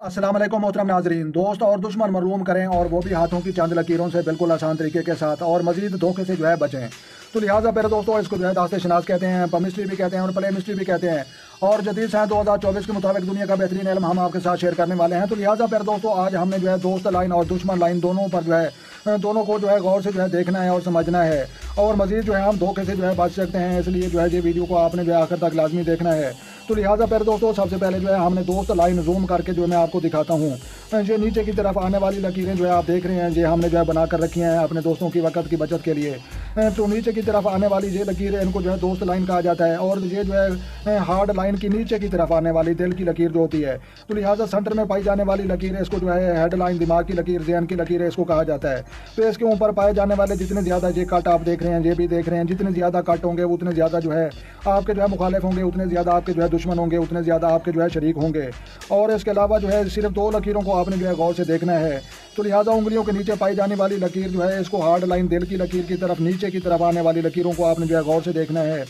अस्सलाम वालेकुम मोहतरम नाजरीन, दोस्त और दुश्मन मरलूम करें और वो भी हाथों की चंद लकीरों से बिल्कुल आसान तरीके के साथ और मजीद धोखे से जो है बचें। तो लिहाजा मेरे दोस्तों, इसको जो है दास्ते शनास कहते हैं, पमिस्ट्री भी कहते हैं और प्ले मिस्ट्री भी कहते हैं। और जदीद सन 2024 के मुताबिक दुनिया का बेहतरीन इल्म हम आपके साथ शेयर करने वाले हैं। तो लिहाजा मेरे दोस्तों, आज हमने जो है दोस्त लाइन और दुश्मन लाइन दोनों पर जो है दोनों को जो है गौर से जो है देखना है और समझना है और मजीद जो है हम धोखे से जो है बच सकते हैं। इसलिए जो है ये वीडियो को आपने जो है आखिर तक लाजमी देखना है। तो लिहाजा मेरे दोस्तों, सबसे पहले जो है हमने दोस्त लाइन जूम करके जो है मैं आपको दिखाता हूँ। ये नीचे की तरफ आने वाली लकीरें जो है आप देख रहे हैं, ये हमने जो है बना कर रखी हैं अपने दोस्तों की वक्त की बचत के लिए। तो नीचे की तरफ आने वाली ये लकीरें, इनको जो है दोस्त लाइन कहा जाता है। और ये जो है हार्ड लाइन की नीचे की तरफ आने वाली दिल की लकीर जो होती है। तो लिहाजा सेंटर में पाई जाने वाली लकीर, इसको जो है हेड लाइन, दिमाग की लकीर, जहन की लकीर इसको कहा जाता है। तो इसके ऊपर पाए जाने वाले जितने ज़्यादा ये कट आप देख रहे हैं, ये भी देख रहे हैं, जितने ज़्यादा कट होंगे उतने ज़्यादा जो है आपके जो है मुखालिफ होंगे, उतने ज़्यादा आपके जो है दुश्मन होंगे, उतने ज़्यादा आपके जो है शरीक होंगे। और इसके अलावा जो है सिर्फ दो लकीरों को आपने जो है गौर से देखना है। तो लिहाजा उंगलियों के नीचे पाई जाने वाली लकीर जो है, इसको हार्ड लाइन दिल की लकीर की तरफ नीचे की तरफ आने वाली लकीरों को आपने जो है गौर से देखना है।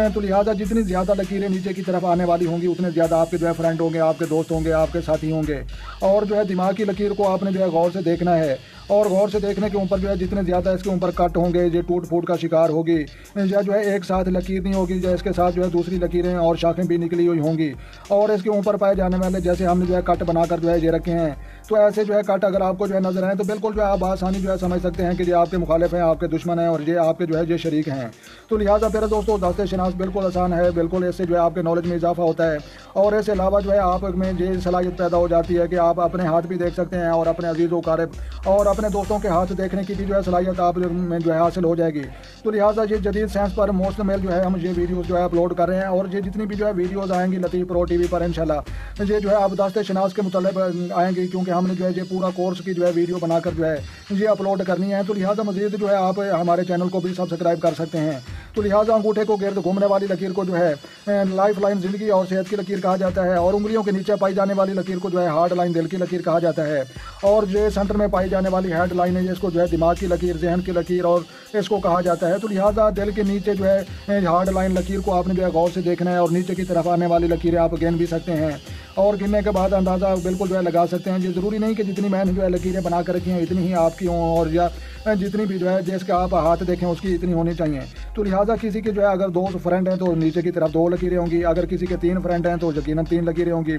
तो लिहाजा जितनी ज़्यादा लकीरें नीचे की तरफ आने वाली होंगी उतने ज़्यादा आपके जो है फ्रेंड होंगे, आपके दोस्त होंगे, आपके साथी होंगे। और जो है दिमाग की लकीर को आपने जो है गौर से देखना है। और गौर से देखने के ऊपर जो है जितने ज़्यादा इसके ऊपर कट होंगे, ये टूट फूट का शिकार होगी, या जो है एक साथ लकीर नहीं होगी, या इसके साथ जो है दूसरी लकीरें और शाखें भी निकली हुई होंगी। और इसके ऊपर पाए जाने वाले जैसे हमने जो है कट बनाकर जो है ये रखे हैं, तो ऐसे जो है कट अगर आपको जो है नजर आए तो बिल्कुल जो है आप आसानी जो है समझ सकते हैं कि ये आपके मुखालिफ हैं, आपके दुश्मन हैं और ये आपके जो है ये शरीक हैं। तो लिहाजा मेरे दोस्तों, दास्ते शनास बिल्कुल आसान है, बिल्कुल इससे जो है आपके नॉलेज में इजाफा होता है। और इसके अलावा जो है आप में ये सलाहियत पैदा हो जाती है कि आप अपने हाथ भी देख सकते हैं और अपने अजीज़ व क़ारिब और अपने दोस्तों के हाथ देखने की भी जो है सलाहियत आप में जो है हासिल हो जाएगी। तो लिहाजा ये जदीद साइंस पर मुश्तमिल जो है हम ये वीडियोज़ जो है अपलोड कर रहे हैं। और ये जितनी भी जो है वीडियोज़ आएंगी लतीफ़ प्रो टीवी पर इंशाल्लाह, ये जो है आप दास्ते शनास के मुतालिब आएंगी, क्योंकि हमने जो है ये पूरा कोर्स की जो है वीडियो बनाकर जो है ये अपलोड करनी है। तो लिहाजा मज़ीद जो है आप हमारे चैनल को भी सब्सक्राइब कर सकते हैं। तो लिहाजा अंगूठे को गिर्द घूमने वाली लकीर को जो है लाइफ लाइन ज़िंदगी और सेहत की लकीर कहा जाता है। और उंगलियों के नीचे पाई जाने वाली लकीर को जो है हार्ड लाइन दिल की लकीर कहा जाता है। और जो सेंटर में पाई जाने वाली हेड लाइन है, इसको जो है दिमाग की लकीर, जहन की लकीर और इसको कहा जाता है। तो लिहाजा दिल के नीचे जो है हार्ड लाइन लकीर को आपने जो है गौर से देखना है। और नीचे की तरफ आने वाली लकीरें आप गिन भी सकते हैं और गिनने के बाद अंदाज़ा बिल्कुल जो है लगा सकते हैं। ये ज़रूरी नहीं कि जितनी मैंने जो है लकीरें बना कर रखी हैं इतनी ही आपकी हों, और या जितनी भी जो है जिसके आप हाथ देखें उसकी इतनी होनी चाहिए। तो लिहाजा किसी के जो है अगर 2 फ्रेंड हैं तो नीचे की तरफ 2 लकीरें होंगी, अगर किसी के 3 फ्रेंड हैं तो यकीनन 3 लकीरें होंगी,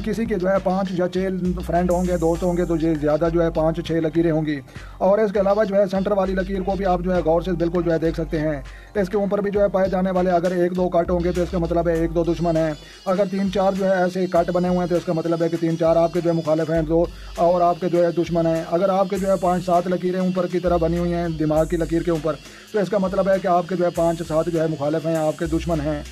किसी के जो है 5 या 6 फ्रेंड होंगे, दोस्त होंगे, तो ये ज़्यादा जो है 5-6 लकीरें होंगी। और इसके अलावा जो है सेंटर वाली लकीर को भी आप जो है गौर से बिल्कुल जो है देख सकते हैं। इसके ऊपर भी जो है पाए जाने वाले अगर 1-2 कट होंगे तो इसका मतलब है 1-2 दुश्मन हैं। अगर 3-4 जो है ऐसे कट बने हुए हैं तो इसका मतलब है कि 3-4 आपके जो है मुखालिफ हैं, 2 और आपके जो है दुश्मन हैं। अगर आपके जो है 5-7 लकीरें ऊपर की तरह बनी हुई हैं दिमाग की लकीर के ऊपर, तो इसका मतलब है कि आपके जो है 5-7 जो है मुखालिफ हैं, आपके दुश्मन हैं।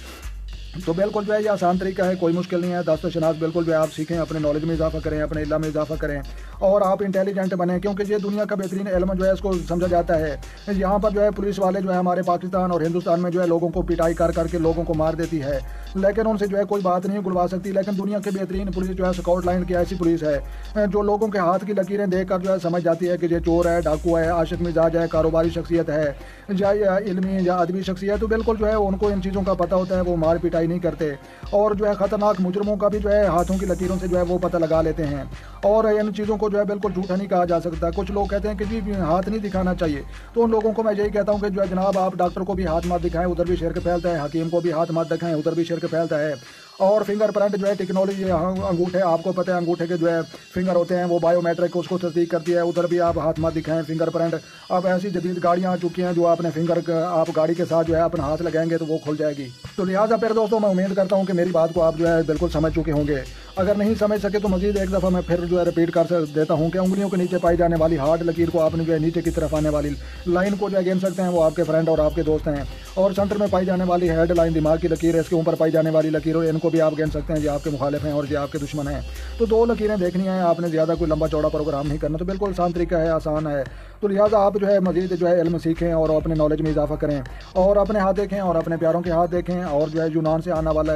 तो बिल्कुल जो है ये आसान तरीका है, कोई मुश्किल नहीं है। दास्ते शनास बिल्कुल जो है आप सीखें, अपने नॉलेज में इजाफा करें, अपने इल्म में इजाफा करें और आप इंटेलिजेंट बने, क्योंकि ये दुनिया का बेहतरीन इल्म जो है इसको समझा जाता है। यहाँ पर जो है पुलिस वाले जो है हमारे पाकिस्तान और हिंदुस्तान में जो है लोगों को पिटाई कर करके लोगों को मार देती है, लेकिन उनसे जो है कोई बात नहीं गुलवा सकती। लेकिन दुनिया के बेहतरीन पुलिस जो है स्कॉटलैंड की ऐसी पुलिस है जो लोगों के हाथ की लकीरें देख कर जो है समझ जाती है कि ये चोर है, डाकू है, आशिक मिजाज है, कारोबारी शख्सियत है, या इल्मी या अदबी शख्सियत। तो बिल्कुल जो है उनको इन चीज़ों का पता होता है, वो मार पिटाई नहीं करते। और जो है ख़तरनाक मुजरमों का भी जो है हाथों की लकीरों से जो है वो पता लगा लेते हैं। और इन चीज़ों को जो है बिल्कुल झूठा नहीं कहा जा सकता। कुछ लोग कहते हैं कि जी हाथ नहीं दिखाना चाहिए, तो उन लोगों को मैं यही कहता हूँ कि जो है जनाब आप डॉक्टर को भी हाथ मत दिखाएं, उधर भी शेर के फैलता है, हकीम को भी हाथ मत दिखाएं, उधर भी शेर के फैलता है। और फिंगरप्रिंट जो है टेक्नोलॉजी, अंगूठे आपको पता है अंगूठे के जो है फिंगर होते हैं वो बायोमेट्रिक उसको तस्दीक करती है, उधर भी आप हाथ मत दिखाएं फिंगरप्रिंट। अब ऐसी जदीद गाड़ियाँ आ चुकी हैं जो आपने फिंगर आप गाड़ी के साथ जो है अपना हाथ लगाएंगे तो वो खुल जाएगी। तो लिहाजा फिर दोस्तों मैं उम्मीद करता हूँ कि मेरी बात को आप जो है बिल्कुल समझ चुके होंगे। अगर नहीं समझ सके तो मजीद एक दफ़ा मैं फिर जो है रिपीट कर देता हूँ कि उंगलियों के नीचे पाई जाने वाली हार्ड लकीर को आपने जो है नीचे की तरफ आने वाली लाइन को जो है गिन सकते हैं, वो आपके फ्रेंड और आपके दोस्त हैं। और सेंटर में पाई जाने वाली हेड लाइन दिमाग की लकीर है, इसके ऊपर पाई जाने वाली लकीर और इनको भी आप गिन सकते हैं, ये आपके मुखालिफ हैं और ये आपके दुश्मन हैं। तो 2 लकीरें देखनी है, आपने ज़्यादा कोई लंबा चौड़ा प्रोग्राम नहीं करना। तो बिल्कुल आसान तरीका है, आसान है। तो लिहाजा आप जो है मजीद जो है इल्म सीखें और अपने नॉलेज में इजाफा करें और अपने हाथ देखें और अपने प्यारों के हाथ देखें। और जो है यूनान से आने वाला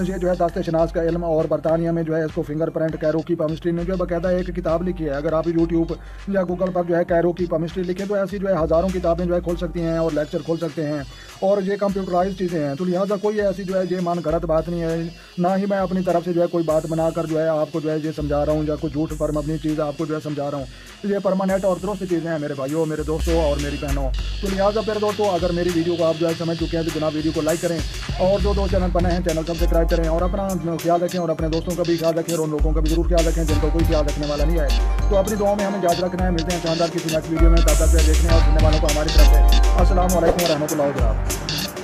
ये जो है दास्ते शनास का इल्म, और बरतानिया में जो है इसको फिंगरप्रिंट कैरो की पमिस्ट्री ने जो है बाकायदा एक किताब लिखी है। अगर आप यूट्यूब या गूगल पर जो है कैरो की पमिस्ट्री लिखें तो ऐसी जो है हज़ारों किताबें जो है खुल सकती हैं और लेक्चर खुल सकते हैं, और ये कंप्यूटराइज चीज़ें हैं। तो लिहाजा कोई ऐसी जो है ये मन गलत बात नहीं है ना ही मैं अपनी तरफ से जो है कोई बात बनाकर जो है आपको जो है ये समझा रहा हूँ या कोई झूठ पर अपनी चीज़ आपको जो है समझा रहा हूँ। ये परमानेंट और दुरुस्त चीज़ें हैं मेरे भाइयों, मेरे दोस्तों और मेरी बहनों। तो लिहाजा फिर दोस्तों अगर मेरी वीडियो को आप जो है समझ चुके हैं तो जनाब वीडियो को लाइक करें और जो चैनल पर नए हैं चैनल सब्सक्राइब करें और अपना ख्याल रखें और अपने दोस्तों का भी ख्याल रखें और उन लोगों का भी जरूर ख्याल रखें जिनको कोई ख्याल रखने वाला नहीं है। तो अपनी दुआओं में हमें याद रखना है। मिलते हैं शानदार किसी नेक्स्ट वीडियो में। तब तक देखने और सुनने वालों को हमारी तरफ से अस्सलाम वालेकुम व रहमतुल्लाहि व बरकातहू।